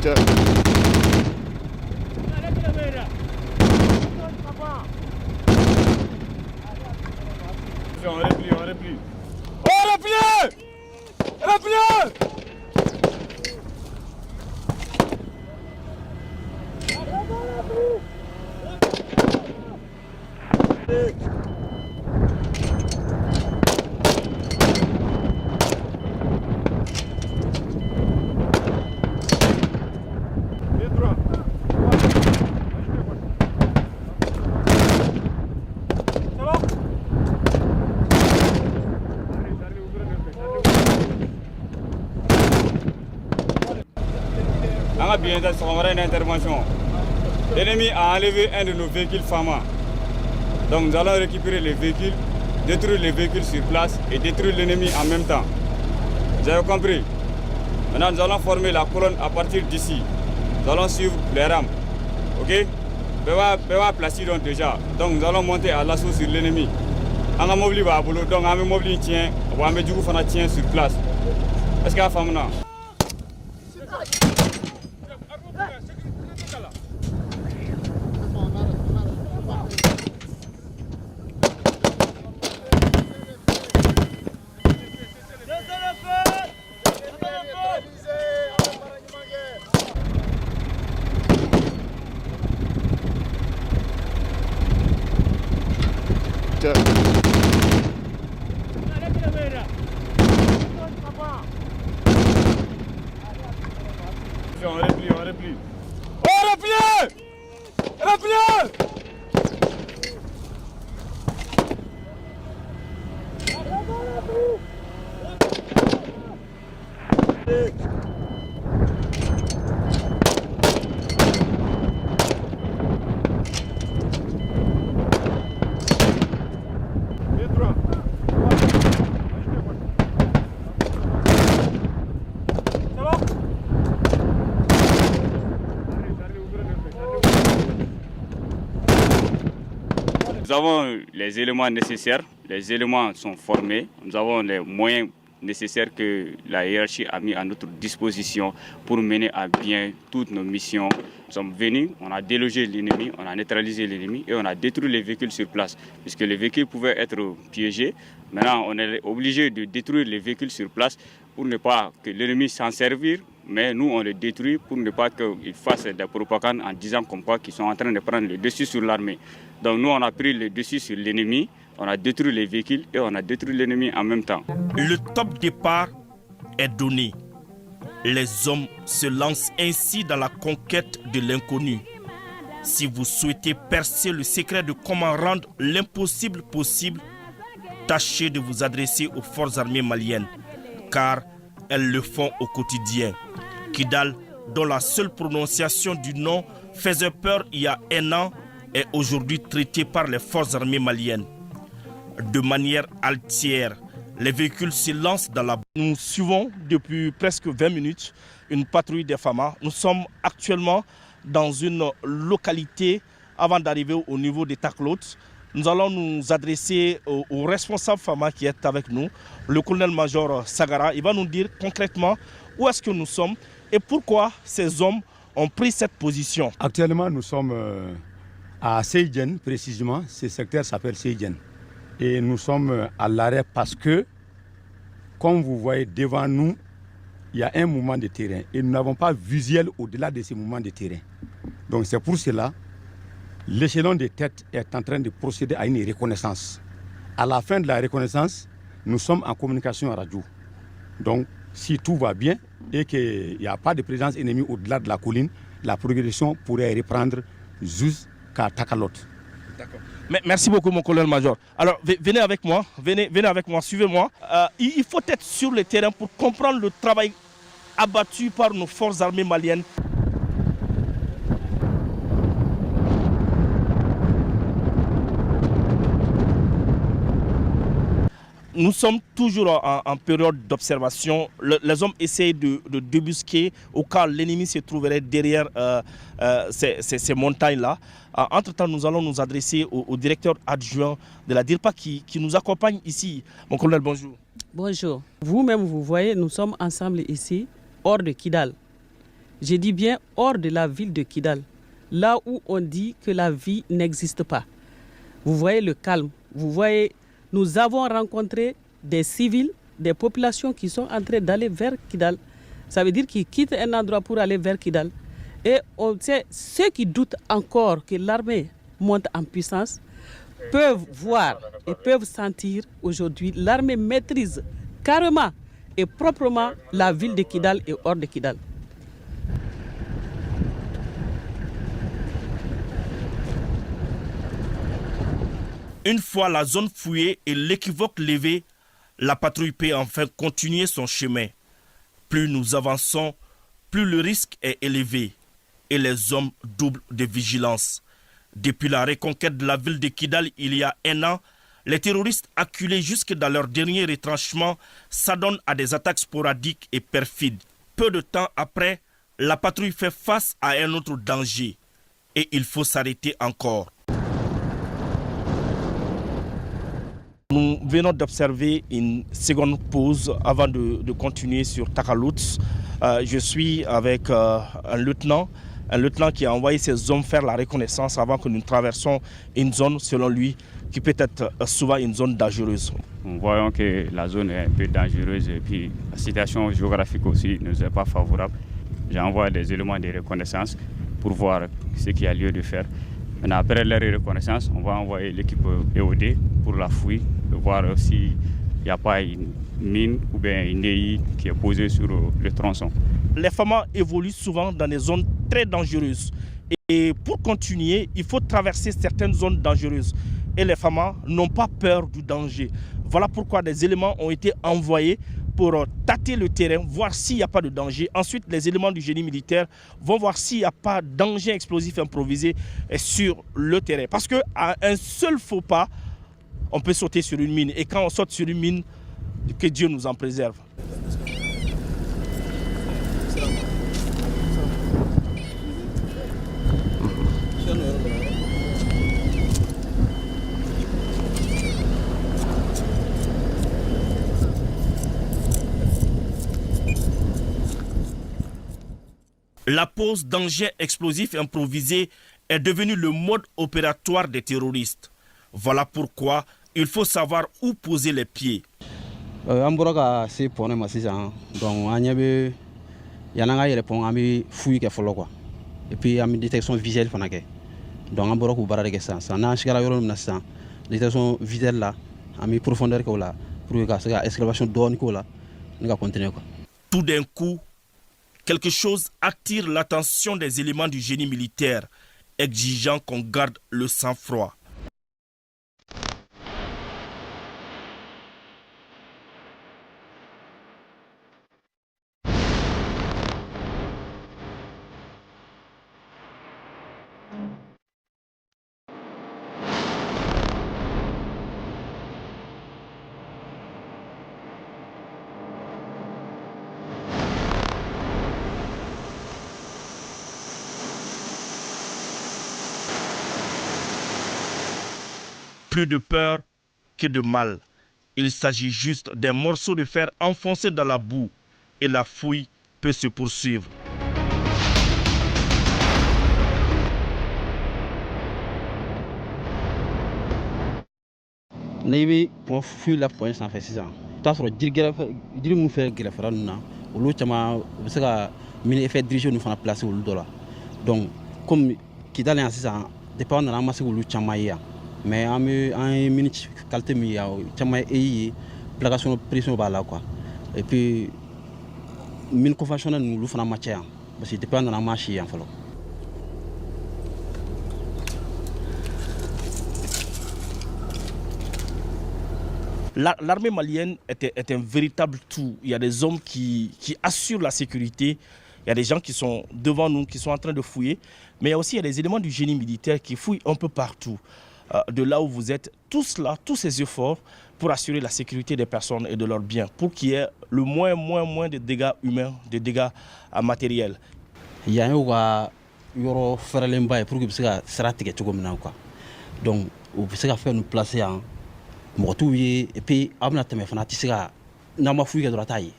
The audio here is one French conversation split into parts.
On replie. Oh, replie! On a bien une intervention. L'ennemi a enlevé un de nos véhicules FAMA. Donc nous allons récupérer les véhicules, détruire les véhicules sur place et détruire l'ennemi en même temps. Vous avez compris? Maintenant nous allons former la colonne à partir d'ici. Nous allons suivre les rames. Ok? Béwa placé donc déjà. Donc nous allons monter à l'assaut sur l'ennemi. On a mobile à boulot, donc on a mobile tient, on a du coup on tient sur place. Est-ce qu'il y a femme là? On replie. Oh, replie! Nous avons les éléments nécessaires, les éléments sont formés, nous avons les moyens nécessaires que la hiérarchie a mis à notre disposition pour mener à bien toutes nos missions. Nous sommes venus, on a délogé l'ennemi, on a neutralisé l'ennemi et on a détruit les véhicules sur place. Puisque les véhicules pouvaient être piégés, maintenant on est obligé de détruire les véhicules sur place pour ne pas que l'ennemi s'en servir. Mais nous, on les détruit pour ne pas qu'ils fassent des propagandes en disant comme quoi qu'ils sont en train de prendre le dessus sur l'armée. Donc nous, on a pris le dessus sur l'ennemi, on a détruit les véhicules et on a détruit l'ennemi en même temps. Le top départ est donné. Les hommes se lancent ainsi dans la conquête de l'inconnu. Si vous souhaitez percer le secret de comment rendre l'impossible possible, tâchez de vous adresser aux forces armées maliennes, car elles le font au quotidien. Kidal, dont la seule prononciation du nom faisait peur il y a un an, est aujourd'hui traité par les forces armées maliennes. De manière altière, les véhicules se lancent dans la... Nous suivons depuis presque 20 minutes une patrouille des FAMA. Nous sommes actuellement dans une localité avant d'arriver au niveau des Taclotes. Nous allons nous adresser au responsable FAMA qui est avec nous, le colonel-major Sagara. Il va nous dire concrètement où est-ce que nous sommes et pourquoi ces hommes ont pris cette position. Actuellement, nous sommes à Seydjen, précisément. Ce secteur s'appelle Seydjen. Et nous sommes à l'arrêt parce que, comme vous voyez devant nous, il y a un mouvement de terrain. Et nous n'avons pas visuel au-delà de ce mouvement de terrain. Donc c'est pour cela l'échelon des têtes est en train de procéder à une reconnaissance. À la fin de la reconnaissance, nous sommes en communication radio. Donc, si tout va bien et qu'il n'y a pas de présence ennemie au-delà de la colline, la progression pourrait reprendre jusqu'à Takalot. D'accord. Merci beaucoup, mon colonel-major. Alors, venez avec moi, suivez-moi. Il faut être sur le terrain pour comprendre le travail abattu par nos forces armées maliennes. Nous sommes toujours en période d'observation. Les hommes essayent de débusquer au cas où l'ennemi se trouverait derrière ces montagnes-là. Entre-temps, nous allons nous adresser au directeur adjoint de la DIRPA qui nous accompagne ici. Mon colonel, bonjour. Bonjour. Vous-même, vous voyez, nous sommes ensemble ici, hors de Kidal. Je dis bien hors de la ville de Kidal, là où on dit que la vie n'existe pas. Vous voyez le calme, vous voyez, nous avons rencontré des civils, des populations qui sont en train d'aller vers Kidal. Ça veut dire qu'ils quittent un endroit pour aller vers Kidal. Et on sait, ceux qui doutent encore que l'armée monte en puissance peuvent voir et peuvent sentir aujourd'hui l'armée maîtrise carrément et proprement la ville de Kidal et hors de Kidal. Une fois la zone fouillée et l'équivoque levé, la patrouille peut enfin continuer son chemin. Plus nous avançons, plus le risque est élevé et les hommes doublent de vigilance. Depuis la reconquête de la ville de Kidal il y a un an, les terroristes acculés jusque dans leur dernier retranchement s'adonnent à des attaques sporadiques et perfides. Peu de temps après, la patrouille fait face à un autre danger et il faut s'arrêter encore. Nous venons d'observer une seconde pause avant de continuer sur Takalouts. Je suis avec un lieutenant qui a envoyé ses hommes faire la reconnaissance avant que nous traversions une zone, selon lui, qui peut être souvent une zone dangereuse. Nous voyons que la zone est un peu dangereuse et puis la situation géographique aussi ne nous est pas favorable. J'envoie des éléments de reconnaissance pour voir ce qu'il y a lieu de faire. Maintenant, après leur reconnaissance, on va envoyer l'équipe EOD pour la fouille, voir s'il n'y a pas une mine ou bien une EI qui est posée sur le tronçon. Les FAMA évoluent souvent dans des zones très dangereuses. Et pour continuer, il faut traverser certaines zones dangereuses. Et les FAMA n'ont pas peur du danger. Voilà pourquoi des éléments ont été envoyés pour tâter le terrain, voir s'il n'y a pas de danger. Ensuite, les éléments du génie militaire vont voir s'il n'y a pas d'engin explosif improvisé sur le terrain. Parce qu'à un seul faux pas, on peut sauter sur une mine. Et quand on saute sur une mine, que Dieu nous en préserve. La pose d'engins explosifs improvisés est devenue le mode opératoire des terroristes. Voilà pourquoi il faut savoir où poser les pieds. An bɔra ka se pɔnɛ ma sisan donc an ɲɛ bɛ yan'an ka yɛlɛ pɔn an bɛ fouille kɛ fɔlɔ quoi et puis an bɛ détection visuelle fana kɛ donc an bɔra k'o baara de kɛ sisan n'an sigara yɔrɔ min na sisan détection visuelle la an bɛ profondeur kɛ o la pour que ka se ka excavation dɔɔni k'o la ni ka continuer quoi. Tout d'un coup, quelque chose attire l'attention des éléments du génie militaire, exigeant qu'on garde le sang-froid. Plus de peur que de mal. Il s'agit juste d'un morceau de fer enfoncé dans la boue et la fouille peut se poursuivre. N'i bɛ pɔn fouille la pɔn sanfɛ sisan i bɛ t'a sɔrɔ jiri minnu fɛ gɛrɛfɛla ninnu na olu caman u bɛ se ka mini effet dirigé ninnu fana placer olu dɔ la donc comme Kidal yan sisan depuis an nana an ma se k'olu caman ye yan. Mais an ye mini qualité min ye yan caman ye ye placation pression b'a la quoi et puis mine conventionnelle ninnu olu fana ma ca yan parce que depuis an nana an m'a si yan fɔlɔ. L'armée malienne est un véritable tout. Il y a des hommes qui assurent la sécurité. Il y a des gens qui sont devant nous, qui sont en train de fouiller. Mais il y a aussi des éléments du génie militaire qui fouillent un peu partout. De là où vous êtes, tous là, tous ces efforts pour assurer la sécurité des personnes et de leurs biens, pour qu'il y ait le moins de dégâts humains, de dégâts matériels. Il y a un yɔrɔ fɛrɛlenba ye pour que u bɛ se ka sira tigɛ cogo min na quoi. Donc u bɛ se ka fɛn ninnu placer yan mɔgɔ t'u ye et puis aw bɛna tɛmɛ fana a tɛ se ka n'aw ma fouille kɛ dɔrɔn a t'a ye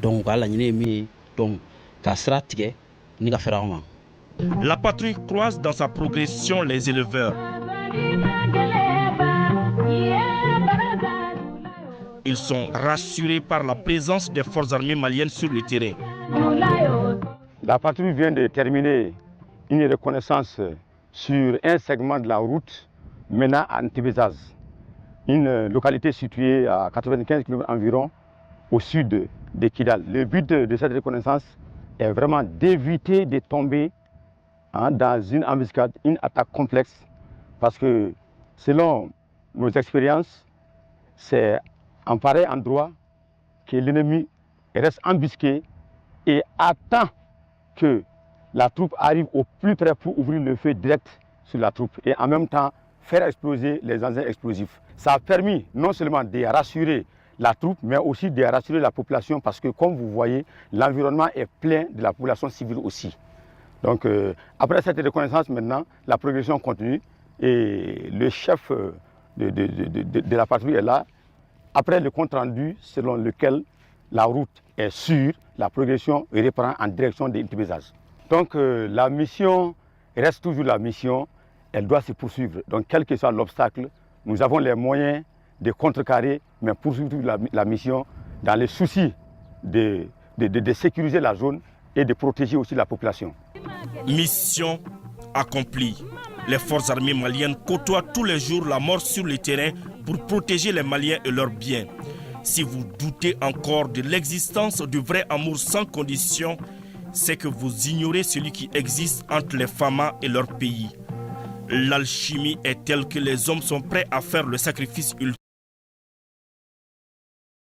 donc u ka laɲini ye min ye donc ka sira tigɛ ni ka fɛrɛ anw ma. La patrouille croise dans sa progression les éleveurs. Ils sont rassurés par la présence des forces armées maliennes sur le terrain. La patrouille vient de terminer une reconnaissance sur un segment de la route menant à Ntibezaz, une localité située à 95 km environ au sud de Kidal. Le but de cette reconnaissance est vraiment d'éviter de tomber dans une embuscade, une attaque complexe, parce que selon nos expériences, c'est en pareil endroit que l'ennemi reste embusqué et attend que la troupe arrive au plus près pour ouvrir le feu direct sur la troupe et en même temps faire exploser les engins explosifs. Ça a permis non seulement de rassurer la troupe, mais aussi de rassurer la population parce que, comme vous voyez, l'environnement est plein de la population civile aussi. Donc, après cette reconnaissance, maintenant, la progression continue et le chef de la patrouille est là. Après le compte rendu selon lequel la route est sûre, la progression reprend en direction de Ntibezaz. Donc, la mission reste toujours la mission, elle doit se poursuivre. Donc, quel que soit l'obstacle, nous avons les moyens de contrecarrer, mais poursuivre la mission dans le souci de sécuriser la zone et de protéger aussi la population. Mission accomplie. Les forces armées maliennes côtoient tous les jours la mort sur le terrain pour protéger les Maliens et leurs biens. Si vous doutez encore de l'existence du vrai amour sans condition, c'est que vous ignorez celui qui existe entre les Famas et leur pays. L'alchimie est telle que les hommes sont prêts à faire le sacrifice ultime